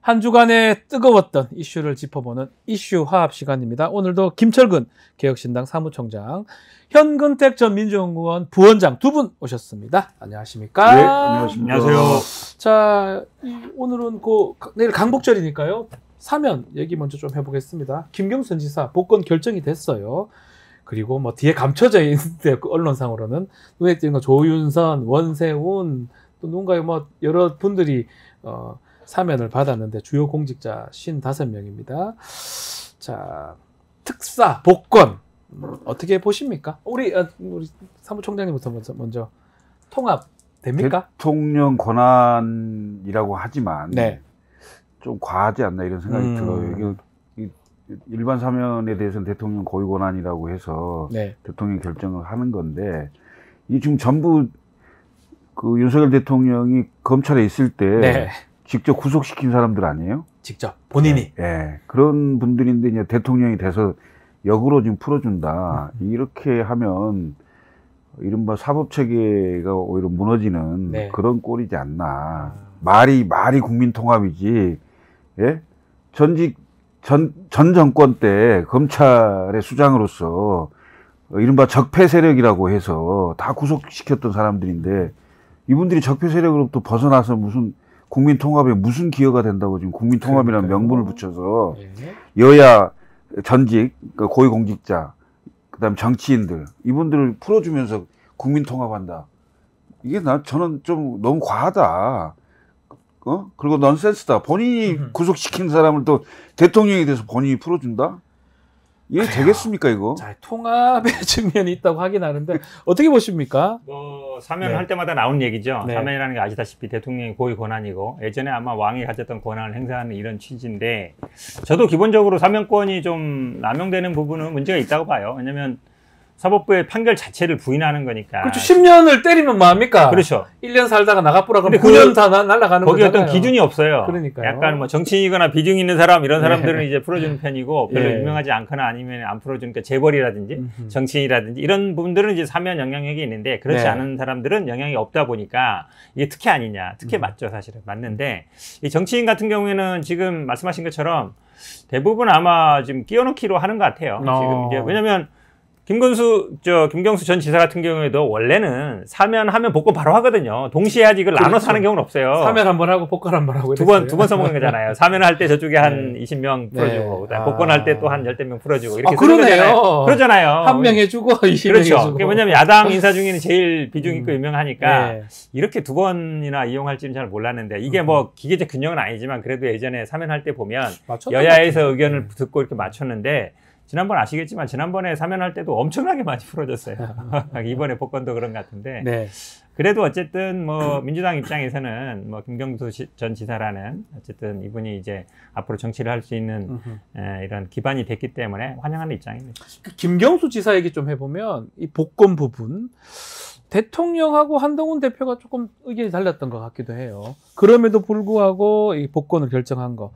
한 주간의 뜨거웠던 이슈를 짚어보는 이슈 화합 시간입니다. 오늘도 김철근 개혁신당 사무총장, 현근택 전 민주연구원 부원장 두 분 오셨습니다. 안녕하십니까? 네, 안녕하십니까. 안녕하세요. 자, 오늘은 내일 강복절이니까요. 사면 얘기 먼저 좀 해보겠습니다. 김경수 전 지사 복권 결정이 됐어요. 그리고 뭐 뒤에 감춰져 있는데 언론상으로는 눈에 띄는 거 조윤선, 원세훈 또 누군가요 뭐 여러 분들이 사면을 받았는데 주요 공직자 55명입니다. 자, 특사 복권 어떻게 보십니까? 우리 사무총장님부터 먼저 통합 됩니까? 대통령 권한이라고 하지만 네. 좀 과하지 않나 이런 생각이 들어요. 이게 일반 사면에 대해서는 대통령 고유 권한이라고 해서 네. 대통령 결정을 하는 건데 이 지금 전부 그 윤석열 대통령이 검찰에 있을 때 네. 직접 구속시킨 사람들 아니에요? 직접 본인이. 예. 그런 분들인데 이제 대통령이 돼서 역으로 지금 풀어준다. 이렇게 하면 이른바 사법체계가 오히려 무너지는 네. 그런 꼴이지 않나. 말이 국민 통합이지. 예? 전 정권 때 검찰의 수장으로서 이른바 적폐 세력이라고 해서 다 구속시켰던 사람들인데 이분들이 적폐 세력으로부터 벗어나서 무슨 국민 통합에 무슨 기여가 된다고 지금 국민 통합이라는 명분을 붙여서 여야 전직 고위공직자 그다음 정치인들 이분들을 풀어주면서 국민 통합한다. 이게 저는 좀 너무 과하다. 그리고 넌센스다. 본인이 구속시킨 사람을 또 대통령이 돼서 본인이 풀어준다? 이게 되겠습니까, 이거? 자, 통합의 측면이 있다고 하긴 하는데 어떻게 보십니까? 사면할 때마다 나오는 얘기죠. 네. 사면이라는 게 아시다시피 대통령의 고유 권한이고 예전에 아마 왕이 가졌던 권한을 행사하는 이런 취지인데 저도 기본적으로 사면권이 좀 남용되는 부분은 문제가 있다고 봐요. 왜냐하면 사법부의 판결 자체를 부인하는 거니까. 그렇죠. 10년을 때리면 뭐합니까? 그렇죠. 1년 살다가 나가보라 그러면 근데 9년 다 날아가는 거기 거잖아요. 어떤 기준이 없어요. 그러니까요. 약간 뭐 정치인이거나 비중 있는 사람 이런 사람들은 이제 풀어주는 편이고 별로 예. 유명하지 않거나 아니면 안 풀어주니까 재벌이라든지 정치인이라든지 이런 분들은 이제 사면 영향력이 있는데 그렇지 네. 않은 사람들은 영향이 없다 보니까 이게 특혜 아니냐. 특혜 맞죠, 사실은. 맞는데 이 정치인 같은 경우에는 지금 말씀하신 것처럼 대부분 아마 지금 끼워넣기로 하는 것 같아요. 지금 이제 왜냐면 김경수 전 지사 같은 경우에도 원래는 사면하면 복권 바로 하거든요. 동시에 하지 이걸 나눠서 하는 경우는 없어요. 사면 한 번 하고 복권 한 번 하고 두 번 써먹는 거잖아요. 사면할 때 저쪽에 한 20명 풀어주고, 네. 그다음에 복권할 때 또 한 10명 풀어주고, 이렇게 그러네요. 그러잖아요. 한 명 해주고 20명 그렇죠. 해주고. 왜냐면 야당 인사 중에는 제일 비중 있고 유명하니까 네. 이렇게 두 번이나 이용할지는 잘 몰랐는데 이게 뭐 기계적 균형은 아니지만 그래도 예전에 사면할 때 보면 여야에서 의견을 듣고 이렇게 맞췄는데 지난번 아시겠지만 지난번에 사면할 때도 엄청나게 많이 풀어졌어요. 이번에 복권도 그런 것 같은데. 네. 그래도 어쨌든 뭐 민주당 입장에서는 뭐 김경수 전 지사라는 어쨌든 이분이 이제 앞으로 정치를 할 수 있는 이런 기반이 됐기 때문에 환영하는 입장입니다. 김경수 지사 얘기 좀 해보면 이 복권 부분 대통령하고 한동훈 대표가 조금 의견이 달랐던 것 같기도 해요. 그럼에도 불구하고 이 복권을 결정한 거.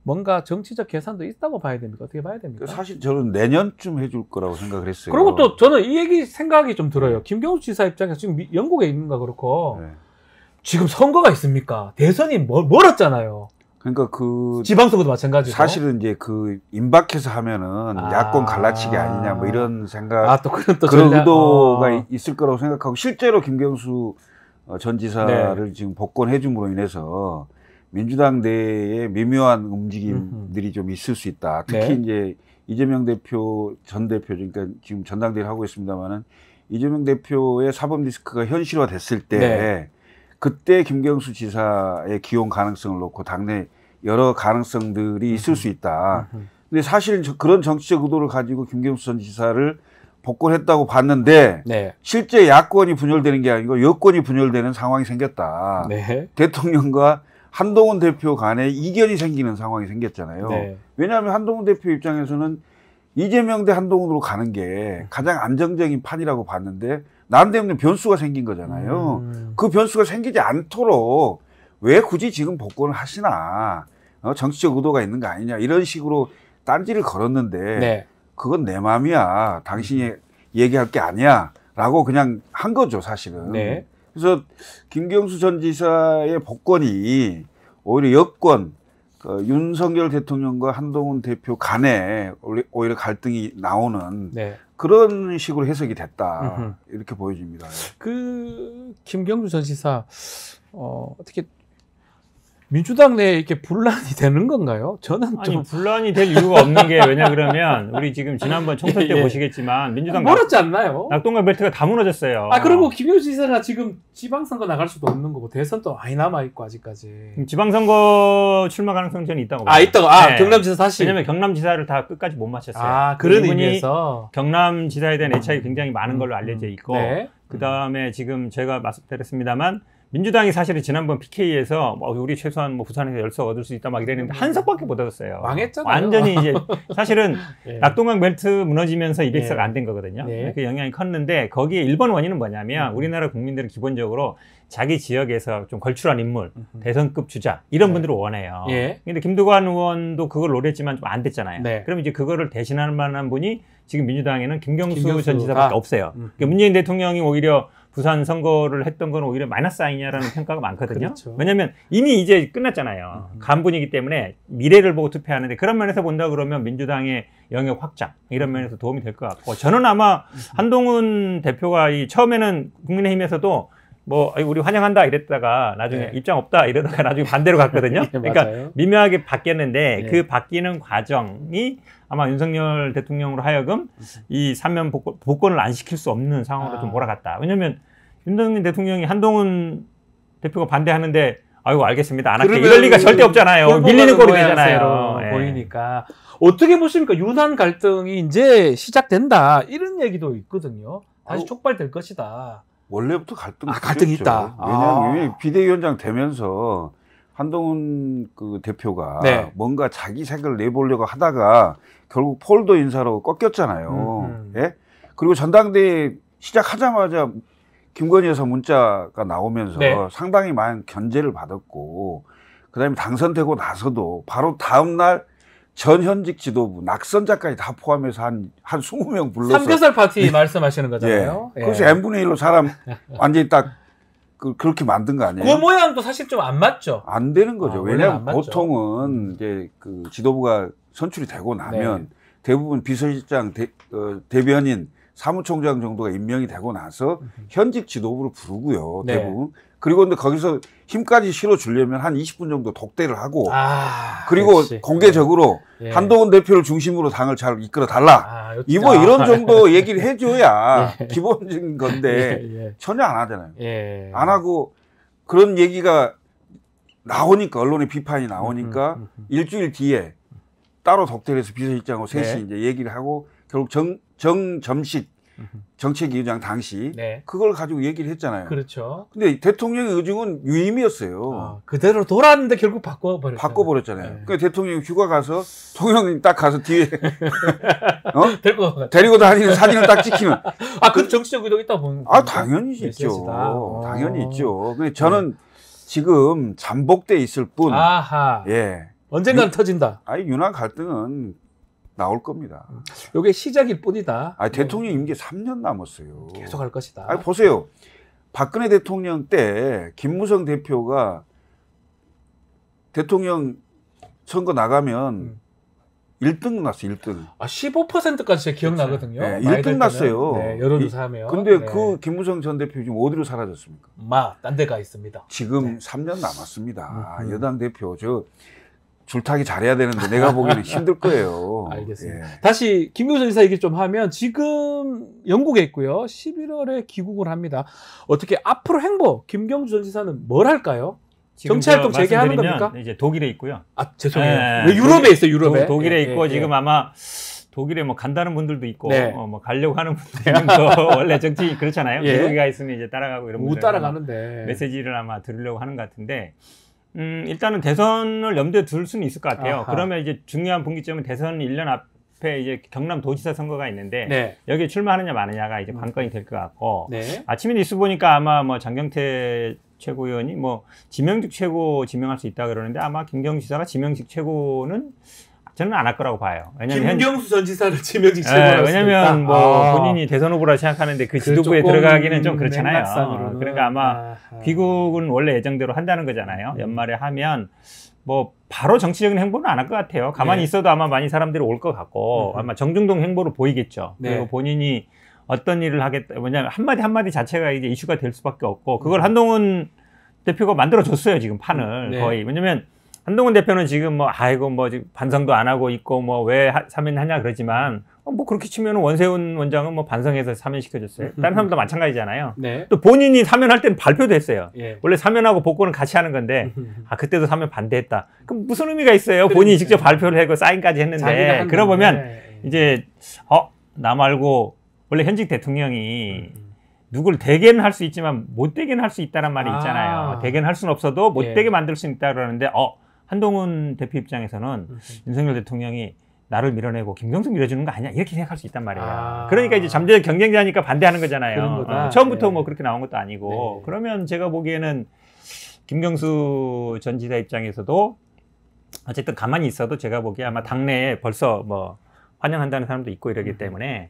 뭔가 정치적 계산도 있다고 봐야 됩니까? 어떻게 봐야 됩니까? 사실 저는 내년쯤 해줄 거라고 생각을 했어요. 그리고 또 저는 이 생각이 좀 들어요. 김경수 지사 입장에서 지금 영국에 있는가 그렇고 네. 지금 선거가 있습니까? 대선이 멀었잖아요. 그러니까 지방선거도 마찬가지고. 사실은 이제 임박해서 하면은 야권 갈라치기 아니냐 뭐 이런 생각. 또 그런 의도가 있을 거라고 생각하고 실제로 김경수 전 지사를 지금 복권해줌으로 인해서 민주당 내에 미묘한 움직임들이 좀 있을 수 있다. 특히 이제 이재명 대표, 전 대표, 그러니까 지금 전당대회를 하고 있습니다만은 이재명 대표의 사법 리스크가 현실화됐을 때 그때 김경수 지사의 기용 가능성을 놓고 당내 여러 가능성들이 있을 수 있다. 근데 사실 그런 정치적 의도를 가지고 김경수 전 지사를 복권했다고 봤는데 실제 야권이 분열되는 게 아니고 여권이 분열되는 상황이 생겼다. 대통령과 한동훈 대표 간에 이견이 생기는 상황이 생겼잖아요. 왜냐하면 한동훈 대표 입장에서는 이재명 대 한동훈으로 가는 게 가장 안정적인 판이라고 봤는데 나름대로 변수가 생긴 거잖아요. 그 변수가 생기지 않도록 왜 굳이 지금 복권을 하시나 정치적 의도가 있는 거 아니냐 이런 식으로 딴지를 걸었는데 그건 내 맘이야. 당신이 얘기할 게 아니야 라고 그냥 한 거죠 사실은. 그래서 김경수 전 지사의 복권이 오히려 여권 윤석열 대통령과 한동훈 대표 간에 오히려 갈등이 나오는 네. 그런 식으로 해석이 됐다. 이렇게 보여집니다. 그 김경수 전 지사 어떻게 민주당 내에 이렇게 분란이 되는 건가요? 저는 좀 아니 분란이 될 이유가 없는 게 왜냐 그러면 우리 지금 지난번 총선 때 보시겠지만 민주당 멀었지 않나요? 낙동강 벨트가 다 무너졌어요. 그리고 김경수 지사가 지금 지방선거 나갈 수도 없는 거고 대선도 많이 남아 있고 아직까지. 지방선거 출마 가능성 저는 있다고 봐요. 있다고. 네. 경남지사 다시. 왜냐면 경남지사를 다 끝까지 못 마쳤어요. 그런 의미에서 경남지사에 대한 애착이 굉장히 많은 걸로 알려져 있고 네. 그 다음에 지금 제가 말씀드렸습니다만. 민주당이 사실은 지난번 PK에서 우리 최소한 부산에서 10석 얻을 수 있다 막 이랬는데 한 석밖에 못 얻었어요. 망했잖아요. 완전히 이제 사실은 네. 낙동강 벨트 무너지면서 200석 안 된 거거든요. 네. 그 영향이 컸는데 거기에 1번 원인은 뭐냐면 우리나라 국민들은 기본적으로 자기 지역에서 좀 걸출한 인물, 대선급 주자 이런 분들을 원해요. 근데 김두관 의원도 그걸 노렸지만 좀 안 됐잖아요. 그럼 이제 그거를 대신할 만한 분이 지금 민주당에는 김경수 전 지사밖에 없어요. 그러니까 문재인 대통령이 오히려 부산 선거를 했던 건 오히려 마이너스 아니냐라는 평가가 많거든요. 그렇죠. 왜냐하면 이미 이제 끝났잖아요. 간분이기 때문에 미래를 보고 투표하는데 그런 면에서 본다 그러면 민주당의 영역 확장 이런 면에서 도움이 될 것 같고 저는 아마 한동훈 대표가 처음에는 국민의힘에서도 우리 환영한다 이랬다가 나중에 입장 없다 이러다가 나중에 반대로 갔거든요. 그러니까 미묘하게 바뀌었는데 그 바뀌는 과정이 아마 윤석열 대통령으로 하여금 이 삼면 복권을 안 시킬 수 없는 상황으로 좀 몰아갔다. 왜냐면 윤석열 대통령이 한동훈 대표가 반대하는데 아이고 알겠습니다. 안 할게. 이럴 리가 절대 없잖아요. 밀리는 꼴이 되잖아요. 보이니까. 어떻게 보십니까? 유난 갈등이 이제 시작된다. 이런 얘기도 있거든요. 다시 촉발될 것이다. 원래부터 갈등이 있다. 왜냐하면 비대위원장 되면서 한동훈 대표가 뭔가 자기 색을 내보려고 하다가 결국 폴더 인사로 꺾였잖아요. 예? 그리고 전당대회 시작하자마자 김건희 여사 문자가 나오면서 상당히 많은 견제를 받았고 그다음에 당선되고 나서도 바로 다음 날 전현직 지도부, 낙선자까지 다 포함해서 한 20명 불러서 삼겹살 파티 말씀하시는 거잖아요. 그래서 n분의 1로 사람 완전히 딱 그렇게 만든 거 아니에요? 그 모양도 사실 좀 안 맞죠? 안 되는 거죠. 왜냐하면 보통은 이제 지도부가 선출이 되고 나면 대부분 비서실장, 대변인, 사무총장 정도가 임명이 되고 나서 현직 지도부를 부르고요. 대부분. 그리고 근데 거기서 힘까지 실어주려면 한 20분 정도 독대를 하고 그리고 역시. 공개적으로 한동훈 대표를 중심으로 당을 잘 이끌어 달라. 이런 정도 얘기를 해줘야 기본적인 건데 전혀 안 하잖아요. 안 하고 그런 얘기가 나오니까 언론의 비판이 나오니까 일주일 뒤에 따로 독대를 해서 비서실장하고 셋이 이제 얘기를 하고 결국 정점식 정책위원장 당시 그걸 가지고 얘기를 했잖아요. 그렇죠. 근데 대통령의 의중은 유임이었어요. 그대로 돌았는데 결국 바꿔버렸잖아요. 그러니까 대통령이 휴가 가서 통영이 딱 가서 뒤에 데리고 다니는 사진을 딱 찍히면 그 정치적 의도가 있다고 보는 당연히 있죠. 당연히 있죠. 근데 저는 지금 잠복돼 있을 뿐 언젠가는 터진다. 유난 갈등은 나올 겁니다. 이게 시작일 뿐이다. 대통령 임기 3년 남았어요. 계속 할 것이다. 보세요. 박근혜 대통령 때 김무성 대표가 대통령 선거 나가면 1등 났어요. 1등. 15%까지 제 기억나거든요. 1등 났어요. 여론조사하면. 근데 그 김무성 전 대표 지금 어디로 사라졌습니까? 딴 데가 있습니다. 지금 3년 남았습니다. 여당 대표 줄타기 잘해야 되는데 내가 보기에는 힘들 거예요. 알겠습니다. 다시 김경수 지사 얘기 좀 하면 지금 영국에 있고요. 11월에 귀국을 합니다. 어떻게 앞으로 행보 김경수 전 지사는 뭘 할까요? 정치활동 재개하는 겁니까? 이제 독일에 있고요. 죄송해요. 유럽에 있어요. 유럽에. 독일에 있고 지금 아마 독일에 간다는 분들도 있고 가려고 하는 분들도 원래 정치 그렇잖아요. 미국에 가 있으면 이제 따라가고 이런 분들 따라가는데 메시지를 아마 들으려고 하는 것 같은데. 일단은 대선을 염두에 둘 수는 있을 것 같아요. 그러면 이제 중요한 분기점은 대선 1년 앞에 이제 경남도지사 선거가 있는데 여기에 출마하느냐 마느냐가 이제 관건이 될 것 같고 아침에 뉴스 보니까 아마 장경태 최고위원이 지명직 최고 지명할 수 있다 그러는데 아마 김경수 지사가 지명직 최고는 저는 안 할 거라고 봐요. 왜냐면 김경수 전 지사를 지명직 최고라고 왜냐면 본인이 대선 후보라 생각하는데 그 지도부에 들어가기는 좀 그렇잖아요. 그러니까 아마 귀국은 원래 예정대로 한다는 거잖아요. 연말에 하면 뭐 바로 정치적인 행보는 안 할 것 같아요. 가만히 네. 있어도 아마 많이 사람들이 올 것 같고 아마 정중동 행보를 보이겠죠. 네. 그리고 본인이 어떤 일을 하겠다. 뭐냐면 한마디 한마디 자체가 이제 이슈가 될 수밖에 없고 그걸 한동훈 대표가 만들어줬어요. 지금 판을 네. 거의. 왜냐면 한동훈 대표는 지금 뭐 아이고 뭐 지금 반성도 안 하고 있고 뭐 왜 사면하냐 그러지만 뭐 그렇게 치면은 원세훈 원장은 뭐 반성해서 사면시켜줬어요. 다른 사람도 마찬가지잖아요. 네. 또 본인이 사면할 때는 발표도 했어요. 예. 원래 사면하고 복권은 같이 하는 건데 그때도 사면 반대했다. 그럼 무슨 의미가 있어요? 본인이 직접 발표를 하고 사인까지 했는데 그러고 보면 이제 나 말고 원래 현직 대통령이 누굴 되게는 할 수 있지만 못 되게는 할 수 있다는 말이 있잖아요. 되게는 할 수는 없어도 못 되게 만들 수 있다 그러는데 한동훈 대표 입장에서는 윤석열 대통령이 나를 밀어내고 김경수 밀어주는 거 아니야 이렇게 생각할 수 있단 말이에요. 그러니까 이제 잠재적 경쟁자니까 반대하는 거잖아요. 처음부터 뭐 그렇게 나온 것도 아니고 그러면 제가 보기에는 김경수 전 지사 입장에서도 어쨌든 가만히 있어도 제가 보기에 아마 당내에 벌써 뭐 환영한다는 사람도 있고 이러기 때문에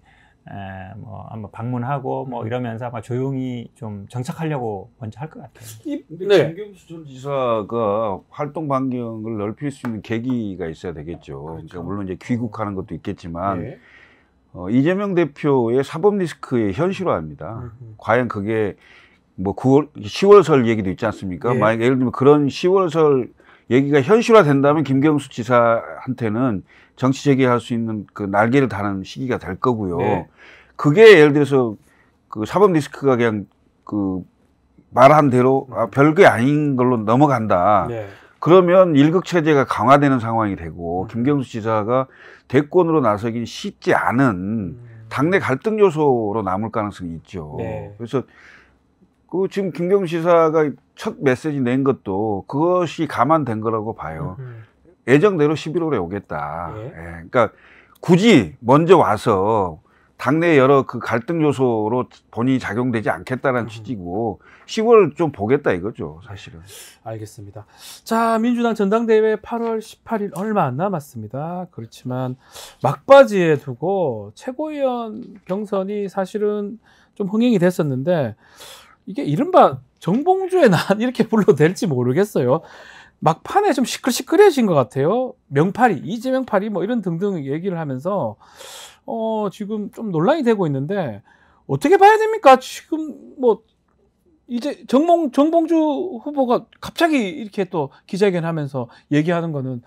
뭐 한번 방문하고 뭐 이러면서 아마 조용히 좀 정착하려고 먼저 할 것 같아요. 근데 김경수 전 지사가 활동 반경을 넓힐 수 있는 계기가 있어야 되겠죠. 그렇죠. 그러니까 물론 이제 귀국하는 것도 있겠지만 이재명 대표의 사법 리스크의 현실화입니다. 과연 그게 뭐 10월설 얘기도 있지 않습니까? 만약 예를 들면 그런 10월설 얘기가 현실화된다면 김경수 지사한테는 정치 재개할 수 있는 그 날개를 다는 시기가 될 거고요. 그게 예를 들어서 그 사법 리스크가 그냥 그 말한 대로 별게 아닌 걸로 넘어간다. 그러면 일극 체제가 강화되는 상황이 되고 김경수 지사가 대권으로 나서긴 쉽지 않은 당내 갈등 요소로 남을 가능성이 있죠. 그래서 그 지금 김경수 지사가 첫 메시지 낸 것도 그것이 감안된 거라고 봐요. 예정대로 11월에 오겠다. 그러니까 굳이 먼저 와서 당내 여러 그 갈등 요소로 본인이 작용되지 않겠다는 취지고 10월 좀 보겠다 이거죠, 사실은. 알겠습니다. 자, 민주당 전당대회 8월 18일 얼마 안 남았습니다. 그렇지만 막바지에 두고 최고위원 경선이 사실은 좀 흥행이 됐었는데 이게 이른바 정봉주의 난 이렇게 불러도 될지 모르겠어요. 막판에 좀 시끌시끌해진 것 같아요. 명파리, 이재명파리 뭐 이런 등등 얘기를 하면서 지금 좀 논란이 되고 있는데 어떻게 봐야 됩니까? 지금 뭐 이제 정봉주 후보가 갑자기 이렇게 또 기자회견하면서 얘기하는 거는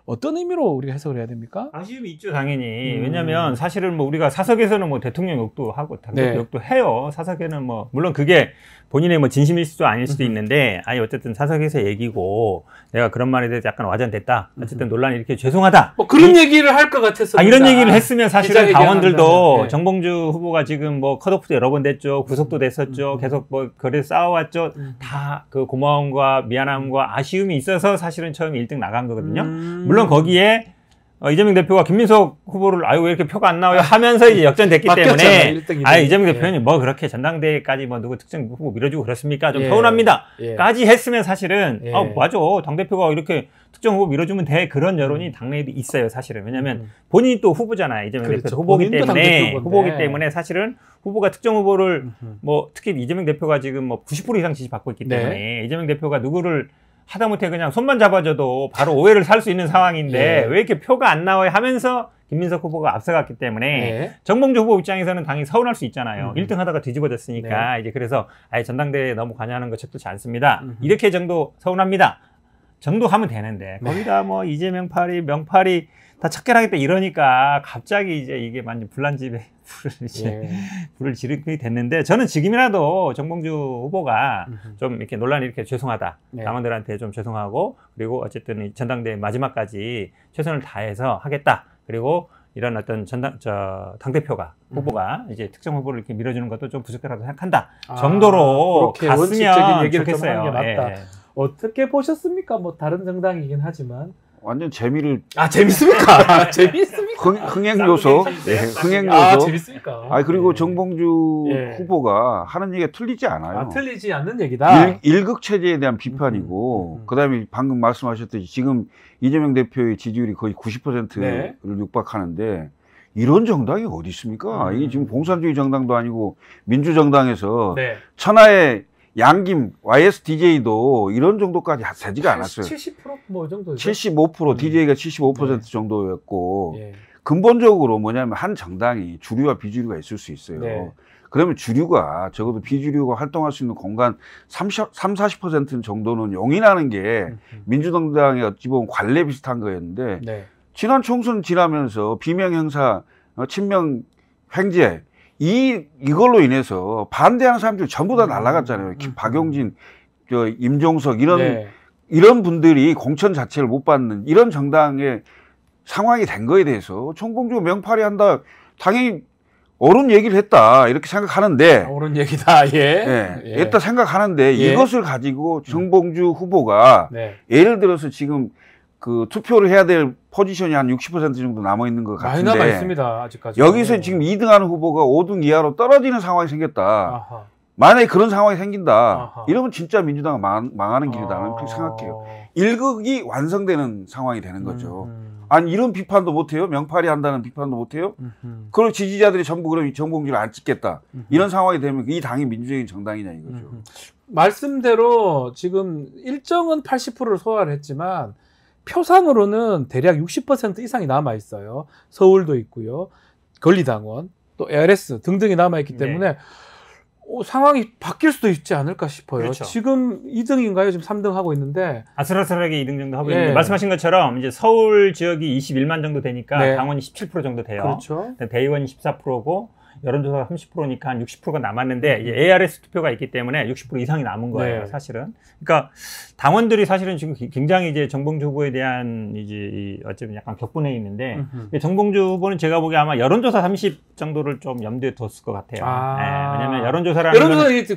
어떤 의미로 우리가 해석을 해야 됩니까? 아쉬움이 있죠, 당연히. 왜냐하면 사실은 뭐 우리가 사석에서는 뭐 대통령 욕도 하고 당대표 욕도 해요. 사석에는 뭐 물론 그게 본인의 뭐 진심일 수도 아닐 수도 있는데 아니 어쨌든 사석에서 얘기고 내가 그런 말에 대해서 약간 와전됐다. 어쨌든 논란이 이렇게 죄송하다. 뭐 그런 얘기를 할 것 같았어요. 이런 얘기를 했으면 사실은 당원들도 정봉주 후보가 지금 뭐 컷오프도 여러 번 됐죠. 구속도 됐었죠. 계속 뭐 그래서 싸워왔죠. 다 그 고마움과 미안함과 아쉬움이 있어서 사실은 처음 1등 나간 거거든요. 물론 거기에 이재명 대표가 김민석 후보를 아유 왜 이렇게 표가 안 나와요 하면서 이제 역전됐기 때문에 이재명 대표는 뭐 그렇게 전당대회까지 뭐 누구 특정 후보 밀어주고 그렇습니까? 좀 서운합니다. 까지 했으면 사실은 맞아 당대표가 이렇게 특정 후보 밀어주면 돼 그런 여론이 당내에도 있어요 사실은. 왜냐하면 본인이 또 후보잖아요. 이재명 대표 후보기 때문에 사실은 후보가 특정 후보를 뭐 특히 이재명 대표가 지금 뭐 90% 이상 지지받고 있기 때문에 이재명 대표가 누구를 하다못해 그냥 손만 잡아줘도 바로 오해를 살 수 있는 상황인데 왜 이렇게 표가 안 나와요 하면서 김민석 후보가 앞서갔기 때문에 정봉주 후보 입장에서는 당연히 서운할 수 있잖아요. 1등 하다가 뒤집어졌으니까 이제 그래서 아예 전당대회에 너무 관여하는 거 적절치 않습니다. 이렇게 정도 서운합니다. 정도 하면 되는데 거기다 뭐 이재명 파리 명파리 다 척결하겠다 이러니까 갑자기 이제 이게 완전 불난집에 불을 지르게 됐는데 저는 지금이라도 정봉주 후보가 좀 이렇게 논란이 이렇게 죄송하다. 당원들한테 좀 죄송하고 그리고 어쨌든 전당대회 마지막까지 최선을 다해서 하겠다. 그리고 이런 어떤 당대표가 후보가 이제 특정 후보를 이렇게 밀어주는 것도 좀 부족하다고 생각한다. 정도로 갔으면 얘기를 좋겠어요. 좀 하는 게 맞다. 어떻게 보셨습니까? 뭐 다른 정당이긴 하지만. 완전 재미를 재밌습니까? 재밌습니까? 흥행 요소, 흥행 요소. 재밌습니까? 그리고 정봉주 후보가 하는 얘기가 틀리지 않아요. 틀리지 않는 얘기다. 일극 체제에 대한 비판이고, 그다음에 방금 말씀하셨듯이 지금 이재명 대표의 지지율이 거의 90%를 육박하는데 이런 정당이 어디 있습니까? 이게 지금 공산주의 정당도 아니고 민주정당에서 천하의 양김 YSDJ도 이런 정도까지 세지가 않았어요. 70%뭐 정도. 75% DJ가 75% 정도였고 예. 근본적으로 뭐냐면 한 정당이 주류와 비주류가 있을 수 있어요. 네. 그러면 주류가 적어도 비주류가 활동할 수 있는 공간 30-40% 정도는 용인하는 게 민주당의 어찌 보면 관례 비슷한 거였는데 네. 지난 총선 지나면서 비명 행사, 친명 횡재 이걸로 인해서 반대하는 사람들이 전부 다 날아갔잖아요. 박용진, 임종석 네. 이런 분들이 공천 자체를 못 받는 이런 정당의 상황이 된 거에 대해서 정봉주 명팔이 한다. 당연히 옳은 얘기를 했다 이렇게 생각하는데 옳은 얘기다. 예. 예, 했다 생각하는데 예. 이것을 가지고 정봉주 후보가 네. 예를 들어서 지금 그 투표를 해야 될 포지션이 한 60% 정도 남아 있는 것 많이 같은데 남아 있습니다. 아직까지. 여기서 지금 2등하는 후보가 5등 이하로 떨어지는 상황이 생겼다. 아하. 만약에 그런 상황이 생긴다. 아하. 이러면 진짜 민주당은 망하는 길이다. 나는 그렇게 생각해요. 일극이 완성되는 상황이 되는 거죠. 아니 이런 비판도 못해요. 명팔이 한다는 비판도 못해요. 그리고 지지자들이 전부 그럼 정봉주를 안 찍겠다. 이런 상황이 되면 이 당이 민주적인 정당이냐 이거죠. 말씀대로 지금 일정은 80%를 소화를 했지만 표상으로는 대략 60% 이상이 남아 있어요. 서울도 있고요. 권리당원, 또 ARS 등등이 남아 있기 때문에 상황이 바뀔 수도 있지 않을까 싶어요. 그렇죠. 지금 2등인가요? 지금 3등 하고 있는데 아슬아슬하게 2등 정도 하고 있는데 말씀하신 것처럼 이제 서울 지역이 21만 정도 되니까 당원이 17% 정도 돼요. 그렇죠. 대의원이 14%고 여론조사가 30%니까 한 60%가 남았는데 이제 ARS 투표가 있기 때문에 60% 이상이 남은 거예요, 사실은. 그러니까 당원들이 사실은 지금 굉장히 이제 정봉주 후보에 대한 이제 어쩌면 약간 격분해 있는데 정봉주 후보는 제가 보기에 아마 여론조사 30 정도를 좀 염두에 뒀을 것 같아요. 왜냐면 여론조사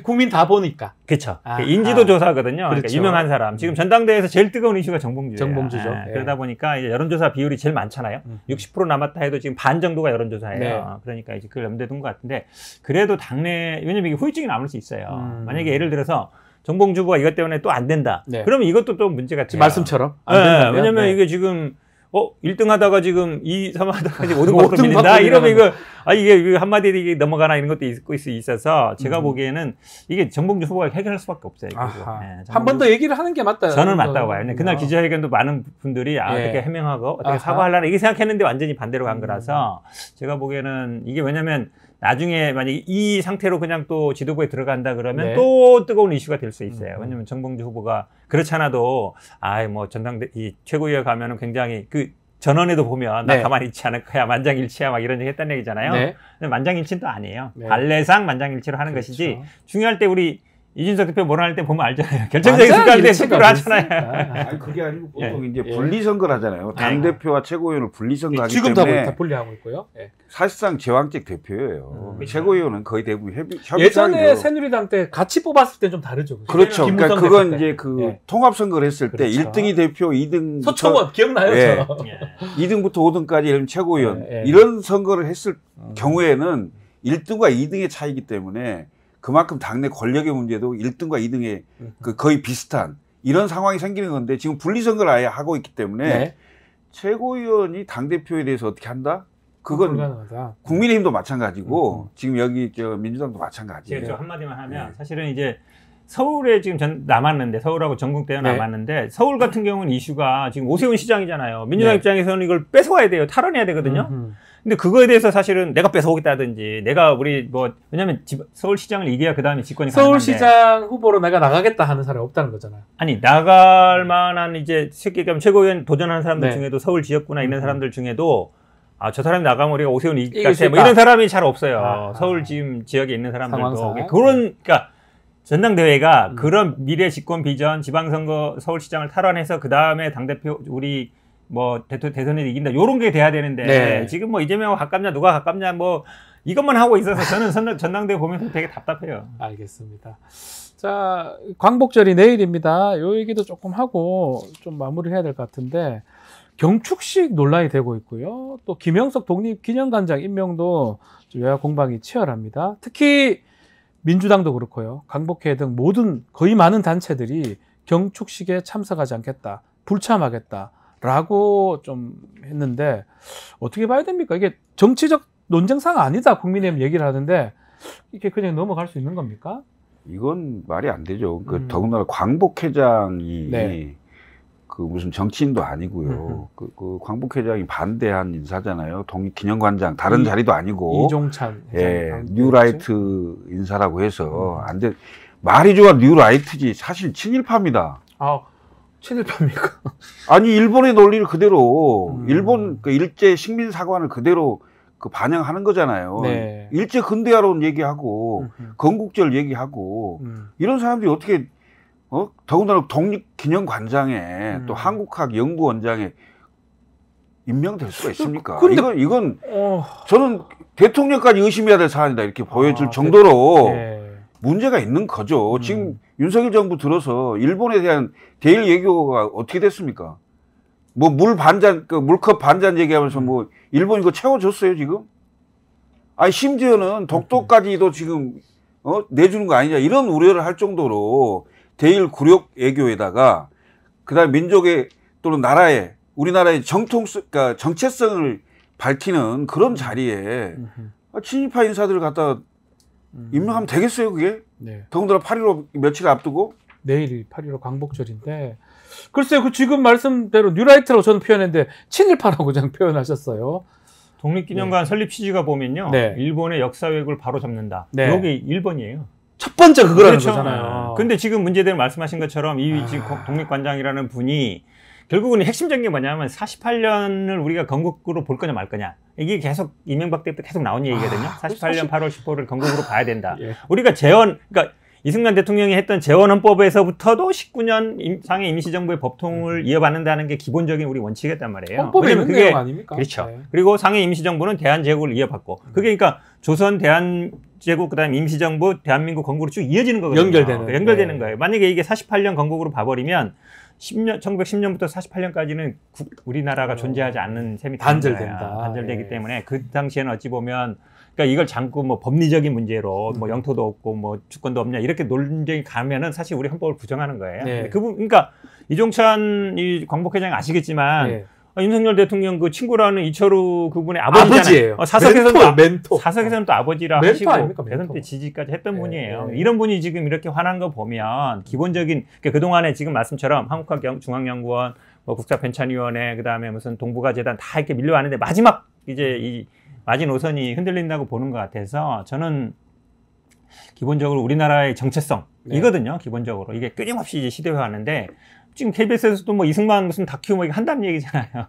국민 다 보니까. 그렇죠. 인지도 조사거든요. 그렇죠. 그러니까 유명한 사람. 지금 전당대회에서 제일 뜨거운 이슈가 정봉주예요. 정봉주죠. 그러다 보니까 이제 여론조사 비율이 제일 많잖아요. 60% 남았다 해도 지금 반 정도가 여론조사예요. 그러니까 이제 그걸 염두에 둔 것 같은데 그래도 당내 왜냐면 이게 후유증이 남을 수 있어요. 만약에 예를 들어서 정봉주 후보가 이것 때문에 또 안 된다. 그러면 이것도 또 문제가 돼요. 말씀처럼. 안 된다면, 왜냐면 이게 지금 1등 하다가 지금 2, 3 하다가 지금 5등 밖으로 밀린다. 이러면 이게 한마디에 이게 넘어가나 이런 것도 있어서 제가 보기에는 이게 정봉주 후보가 해결할 수밖에 없어요. 한 번 더 얘기를 하는 게 맞다. 저는 맞다고 봐요. 그날 기자회견도 많은 분들이 어떻게 해명하고 어떻게 사과하려나 이게 생각했는데 완전히 반대로 간 거라서 제가 보기에는 이게 왜냐면 나중에 만약에 이 상태로 그냥 또 지도부에 들어간다 그러면 또 뜨거운 이슈가 될 수 있어요. 왜냐면 정봉주 후보가 그렇지 않아도 뭐 전당대 이 최고위에 가면은 굉장히 그 전원에도 보면 나 가만히 있지 않을 거야 만장일치야 막 이런 얘기 했다는 얘기잖아요. 근데 만장일치는 또 아니에요. 관례상 만장일치로 하는 것이지 중요할 때 우리 이준석 대표 몰아낼 때 보면 알잖아요. 결정적인 순간에 투표를 하잖아요. 아니 그게 아니고 보통 이제 분리선거를 하잖아요. 당대표와 최고위원을 분리선거하기 지금 때문에 다 분리하고 있고요. 사실상 제왕적 대표예요. 최고위원은 거의 대부분 예전에 새누리당 때 같이 뽑았을 때 좀 다르죠. 그렇죠. 그러니까 그건 이제 그 통합선거를 했을 때 1등이 대표, 2등 서초원 기억나요? 2등부터 5등까지 이런 최고위원 이런 선거를 했을 경우에는 1등과 2등의 차이기 때문에 그만큼 당내 권력의 문제도 1등과 2등의 거의 비슷한 이런 상황이 생기는 건데 지금 분리선거를 아예 하고 있기 때문에 최고위원이 당대표에 대해서 어떻게 한다? 그건 불가능하다. 국민의힘도 마찬가지고 지금 여기 민주당도 마찬가지예요. 제가 좀 한마디만 하면 사실은 이제 서울에 지금 남았는데 서울하고 전국대회 남았는데 서울 같은 경우는 이슈가 지금 오세훈 시장이잖아요. 민주당 입장에서는 이걸 뺏어와야 돼요. 탈환해야 되거든요. 근데 그거에 대해서 사실은 내가 뺏어오겠다든지 내가 왜냐면 서울시장을 이겨야 그 다음에 집권이 가능한데 서울시장 후보로 내가 나가겠다 하는 사람이 없다는 거잖아요. 아니 나갈 만한 이제 쉽게 얘기하면 최고위원 도전하는 사람들 중에도 서울 지역구나 있는 사람들 중에도 저 사람이 나가면 우리가 오세훈 이길 것 같아. 뭐 이런 사람이 잘 없어요. 서울 지금 지역에 있는 사람들도. 그러니까 전당대회가 그런 미래 집권 비전, 지방선거 서울시장을 탈환해서 그 다음에 당대표 우리 대선에 이긴다. 요런 게 돼야 되는데 지금 이재명과 가깝냐 누가 가깝냐 이것만 하고 있어서 저는 전당대회 보면서 되게 답답해요. 알겠습니다. 자, 광복절이 내일입니다. 요 얘기도 조금 하고 좀 마무리해야 될 것 같은데 경축식 논란이 되고 있고요. 또 김영석 독립기념관장 임명도 여야 공방이 치열합니다. 특히 민주당도 그렇고요. 강복회 등 거의 많은 단체들이 경축식에 참석하지 않겠다. 불참하겠다라고 좀 했는데 어떻게 봐야 됩니까? 이게 정치적 논쟁사가 아니다. 국민의힘 얘기를 하는데 이게 그냥 넘어갈 수 있는 겁니까? 이건 말이 안 되죠. 더군다나 광복회장이 네. 그 무슨 정치인도 아니고요. 그 광복회장이 반대한 인사잖아요. 독립기념관장 다른 자리도 아니고 이종찬 예, 뉴라이트 인사라고 해서 안 돼. 말이 좋아 뉴라이트지 사실 친일파입니다. 아, 친일파입니까? 아니 일본의 논리를 그대로 일본 그 일제 식민 사관을 그대로 그 반영하는 거잖아요. 네. 일제 근대화론 얘기하고 건국절 얘기하고 이런 사람들이 어떻게 더군다나 독립기념관장에 또 한국학연구원장에 임명될 수가 있습니까? 이건 저는 대통령까지 의심해야 될 사안이다 이렇게 보여줄 정도로 네. 문제가 있는 거죠. 지금 윤석열 정부 들어서 일본에 대한 대일 외교가 어떻게 됐습니까? 뭐 물컵 반잔 얘기하면서 뭐 일본 이거 채워줬어요 지금? 아니 심지어는 독도까지도 지금 내주는 거 아니냐 이런 우려를 할 정도로 대일 굴욕 외교에다가 그다음 민족의 또는 나라의 우리나라의 그러니까 정체성을 밝히는 그런 자리에 친일파 인사들을 갖다 임명하면 되겠어요 그게? 네. 더군다나 8.15 며칠 앞두고 내일이 8.15 광복절인데 글쎄요 그 지금 말씀대로 뉴라이트라고 저는 표현했는데 친일파라고 그냥 표현하셨어요. 독립기념관 설립 취지가 보면요. 네. 일본의 역사 왜곡을 바로 잡는다. 네. 여기 1번이에요. 첫 번째 그거라는 그렇죠. 거잖아요. 근데 지금 문제대로 말씀하신 것처럼 이 지금 독립관장이라는 분이 결국은 핵심적인 게 뭐냐면 48년을 우리가 건국으로 볼 거냐 말 거냐. 이게 계속 이명박 때부터 계속 나온 얘기거든요. 48년 8월 15일 건국으로 봐야 된다. 예. 우리가 그러니까 이승만 대통령이 했던 재헌헌법에서부터도 19년 상해 임시정부의 법통을 이어받는다는 게 기본적인 우리 원칙이었단 말이에요. 헌법에 있는 내용 아닙니까? 그렇죠. 네. 그리고 상해 임시정부는 대한제국을 이어받고 그게 그러니까 조선 대한제국 그다음에 임시정부 대한민국 건국으로 쭉 이어지는 거거든요. 연결되는 거예요. 만약에 이게 48년 건국으로 봐버리면 1910년부터 48년까지는 우리나라가 존재하지 않는 셈이 단절된다. 단절되기 때문에 그 당시에는 어찌 보면 그러니까 이걸 잠깐 뭐 법리적인 문제로 뭐 영토도 없고 뭐 주권도 없냐 이렇게 논쟁이 가면은 사실 우리 헌법을 부정하는 거예요. 네. 그러니까 이종찬 이 광복회장이 아시겠지만 네. 윤석열 대통령 그 친구라는 이철우 그분의 아버지잖아요. 사석에서는 멘토. 사석에서는 또 아버지라 멘토 하시고 아닙니까? 대선 때 지지까지 했던 분이에요. 네. 이런 분이 지금 이렇게 화난 거 보면 기본적인 그러니까 그동안에 지금 말씀처럼 한국학중앙연구원, 뭐 국사편찬위원회, 그다음에 무슨 동북아재단 다 이렇게 밀려왔는데 마지막 이제 이 마지노선이 흔들린다고 보는 것 같아서 저는 기본적으로 우리나라의 정체성이거든요. 기본적으로 이게 끊임없이 이제 시대화하는데 지금 KBS에서도 뭐 이승만 무슨 다큐 뭐 이거 한다는 얘기잖아요.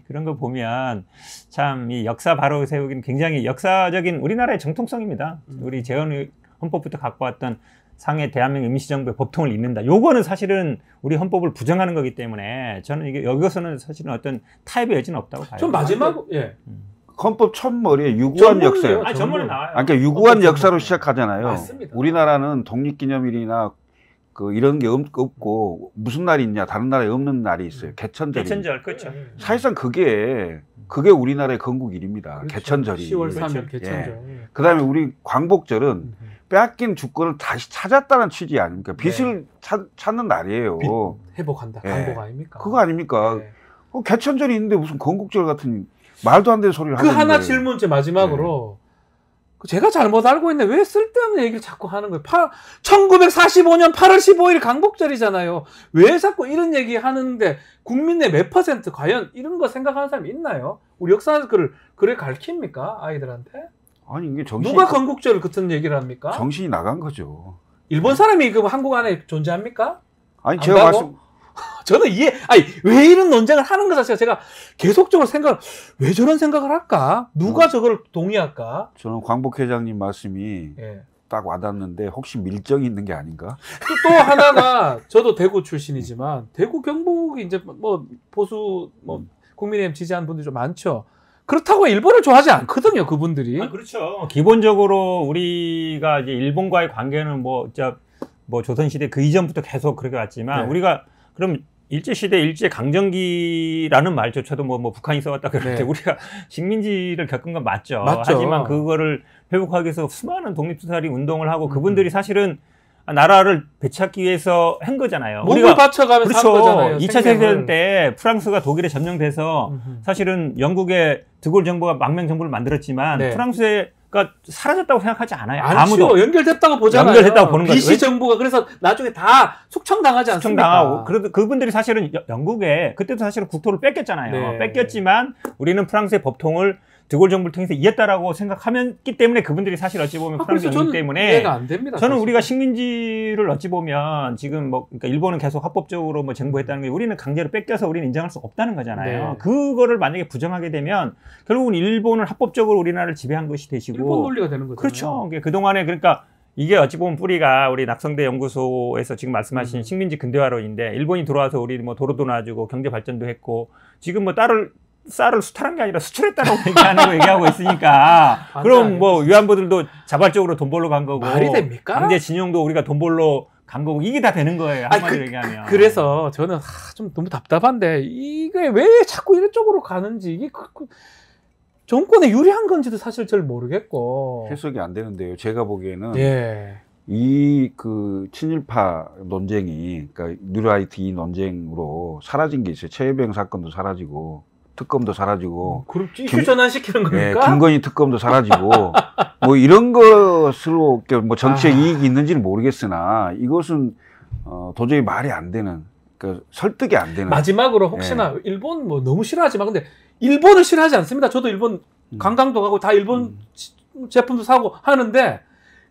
그런 거 보면 참 이 역사 바로 세우기는 굉장히 역사적인 우리나라의 정통성입니다. 우리 재헌 헌법부터 갖고 왔던 상해 대한민국 임시정부의 법통을 잇는다. 요거는 사실은 우리 헌법을 부정하는 거기 때문에 저는 이게 여기서는 사실은 어떤 타협의 여지는 없다고 봐요. 좀 마지막 헌법 첫머리에 유구한 역사예요. 전문에 나와요. 그러니까 유구한 역사로 시작하잖아요. 맞습니다. 우리나라는 독립기념일이나 그 이런 게 없고 무슨 날이 있냐 다른 나라에 없는 날이 있어요. 개천절. 개천절 그렇죠. 사실상 그게 우리나라의 건국일입니다. 그렇죠. 개천절이. 10월 3일 그렇죠. 개천절. 그다음에 우리 광복절은 빼앗긴 주권을 다시 찾았다는 취지 아닙니까? 빚을 찾는 날이에요. 회복한다. 예. 광복 아닙니까? 그거 아닙니까? 네. 개천절이 있는데 무슨 건국절 같은 말도 안 되는 소리를 그 하는 하나 거예요. 질문 제 마지막으로 제가 잘못 알고 있네. 왜 쓸데없는 얘기를 자꾸 하는 거예요? 1945년 8월 15일 광복절이잖아요. 왜 자꾸 이런 얘기 하는데 국민의 몇 퍼센트 과연 이런 거 생각하는 사람이 있나요? 우리 역사에서 그래 가르칩니까? 아이들한테? 아니 이게 정신이 누가 건국절을 같은 얘기를 합니까? 정신이 나간 거죠. 일본 사람이 그 한국 안에 존재합니까? 아니 안 제가 가고? 저는 왜 이런 논쟁을 하는 것 자체가 제가 계속적으로 왜 저런 생각을 할까? 누가 저걸 동의할까? 저는 광복회장님 말씀이 예. 딱 와닿는데 혹시 밀정이 있는 게 아닌가? 또 하나가 저도 대구 출신이지만 대구 경북이 이제 뭐 보수 국민의힘 지지하는 분들이 좀 많죠. 그렇다고 일본을 좋아하지 않거든요, 그분들이. 그렇죠. 기본적으로 우리가 이제 일본과의 관계는 뭐 조선시대 그 이전부터 계속 그렇게 왔지만 우리가 그럼 일제시대 일제 강점기라는 말조차도 뭐 북한이 써왔다 그럴 때 우리가 식민지를 겪은 건 맞죠. 하지만 그거를 회복하기 위해서 수많은 독립투사리 운동을 하고 그분들이 사실은 나라를 되찾기 위해서 한 거잖아요. 몸을 바쳐가면서 한 거잖아요. 2차 세계대전 때 프랑스가 독일에 점령돼서 사실은 영국의 드골 정부가 망명 정부를 만들었지만 프랑스의 그러니까 사라졌다고 생각하지 않아요. 아무도 아무도 연결됐다고 보잖아요. 연결됐다고 보는 거죠. BC 정부가 그래서 나중에 다 숙청당하지 않습니까? 숙청당하고 그래도 그분들이 사실은 영국에 그때도 사실은 국토를 뺏겼잖아요. 네. 뺏겼지만 우리는 프랑스의 법통을 드골 정부를 통해서 이겼다라고 생각하기 때문에 그분들이 사실 어찌 보면 프랑스 영국 때문에 이해가 안 됩니다. 저는 사실. 우리가 식민지를 어찌 보면 지금 뭐 그러니까 일본은 계속 합법적으로 뭐 정부했다는 게 우리는 강제로 뺏겨서 우리는 인정할 수 없다는 거잖아요. 네. 그거를 만약에 부정하게 되면 결국은 일본은 합법적으로 우리나라를 지배한 것이 되시고 일본 논리가 되는 거잖아요. 그렇죠. 그동안에 그러니까 이게 어찌 보면 뿌리가 우리 낙성대 연구소에서 지금 말씀하신 식민지 근대화론인데 일본이 들어와서 우리 뭐 도로도 놔주고 경제 발전도 했고 지금 뭐 쌀을 수탈한 게 아니라 수출했다라고 얘기하고 있으니까 그럼 뭐 위안부들도 자발적으로 돈 벌러 간 거고 말이 됩니까? 강제 진용도 우리가 돈 벌러 간 거고 이게 다 되는 거예요. 한마디로 얘기하면. 그래서 저는 좀 너무 답답한데 이게 왜 자꾸 이런 쪽으로 가는지 이게 정권에 유리한 건지도 사실 잘 모르겠고 해석이 안 되는데요. 제가 보기에는 예. 이 그 친일파 논쟁이 그러니까 뉴라이트 이 논쟁으로 사라진 게 있어요. 최혜병 사건도 사라지고 특검도 사라지고 그럼 이슈 전환시키는 네, 겁니까? 김건희 특검도 사라지고 뭐 이런 것으로 뭐 정치에 이익이 있는지는 모르겠으나 이것은 도저히 말이 안 되는 그러니까 설득이 안 되는 마지막으로 혹시나 일본 뭐 너무 싫어하지만 근데 일본을 싫어하지 않습니다. 저도 일본 관광도 가고 다 일본 제품도 사고 하는데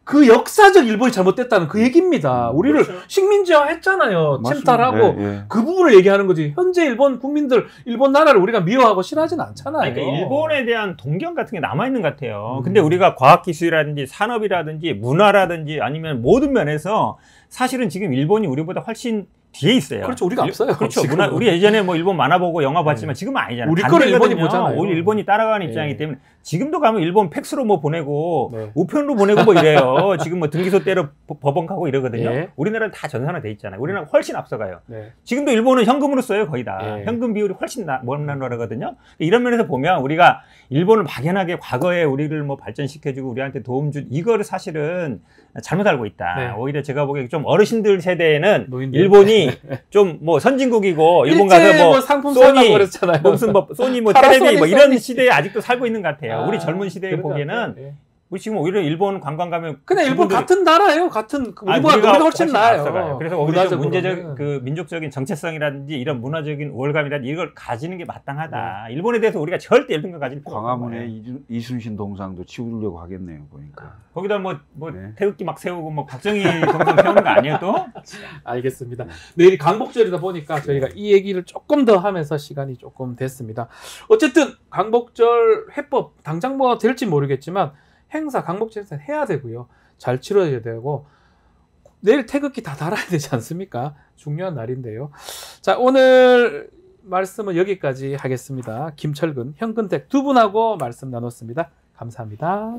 그 역사적 일본이 잘못됐다는 그 얘기입니다. 우리를 그렇죠. 식민지화 했잖아요. 침탈하고 예. 그 부분을 얘기하는 거지. 현재 일본 국민들, 일본 나라를 우리가 미워하고 싫어하진 않잖아요. 그러니까 일본에 대한 동경 같은 게 남아있는 것 같아요. 근데 우리가 과학기술이라든지 산업이라든지 문화라든지 아니면 모든 면에서 사실은 지금 일본이 우리보다 훨씬 뒤에 있어요. 그렇죠. 우리가 앞서요. 그렇죠. 지금은. 우리 예전에 뭐 일본 만화 보고 영화 봤지만 지금은 아니잖아요. 우리 거를 일본이 반대거든요. 보잖아요. 오히려 일본이 따라가는 네. 입장이기 때문에 지금도 가면 일본 팩스로 뭐 보내고 네. 우편으로 보내고 뭐 이래요. 지금 뭐 등기소 때려 법원 가고 이러거든요. 네. 우리나라는 다 전산화 돼 있잖아요. 우리나라 훨씬 앞서가요. 네. 지금도 일본은 현금으로 써요, 거의 다. 네. 현금 비율이 훨씬 못난 나라거든요. 이런 면에서 보면 우리가 일본을 막연하게 과거에 우리를 뭐 발전시켜주고 우리한테 도움 준 이거를 사실은 잘못 알고 있다. 네. 오히려 제가 보기에 좀 어르신들 세대에는 노인들. 일본이 좀 뭐 선진국이고 일본 가서 일제 뭐 상품 소니 사려고 그랬잖아요. 무슨 뭐 소니 뭐 파라소니, 테레비 뭐 이런 소니. 시대에 아직도 살고 있는 것 같아요. 우리 젊은 시대에 그런 것 보기에는 같아요. 예. 우리 지금 오히려 일본 관광 가면 그냥 일본 그분들이- 같은 나라예요. 같은 우리가 훨씬 나아요. 앞서가요. 그래서 오히려 좀 문화적으로는. 문제적 그 민족적인 정체성이라든지 이런 문화적인 우월감이라든지 이걸 가지는 게 마땅하다. 일본에 대해서 우리가 절대 이런 걸 가질 필요 없는 광화문에 거예요. 이순신 동상도 치우려고 하겠네요. 보니까. 거기다 뭐 네. 태극기 막 세우고 뭐 박정희 동상 세우는 거 아니에요 또? 알겠습니다. 내일이 강복절이다 보니까 저희가 이 얘기를 조금 더 하면서 시간이 조금 됐습니다. 어쨌든 강복절 해법 당장 뭐 될지 모르겠지만 행사 강복절 행사 해야 되고요. 잘 치러야 되고 내일 태극기 다 달아야 되지 않습니까? 중요한 날인데요. 자, 오늘 말씀은 여기까지 하겠습니다. 김철근, 현근택 두 분하고 말씀 나눴습니다. 감사합니다.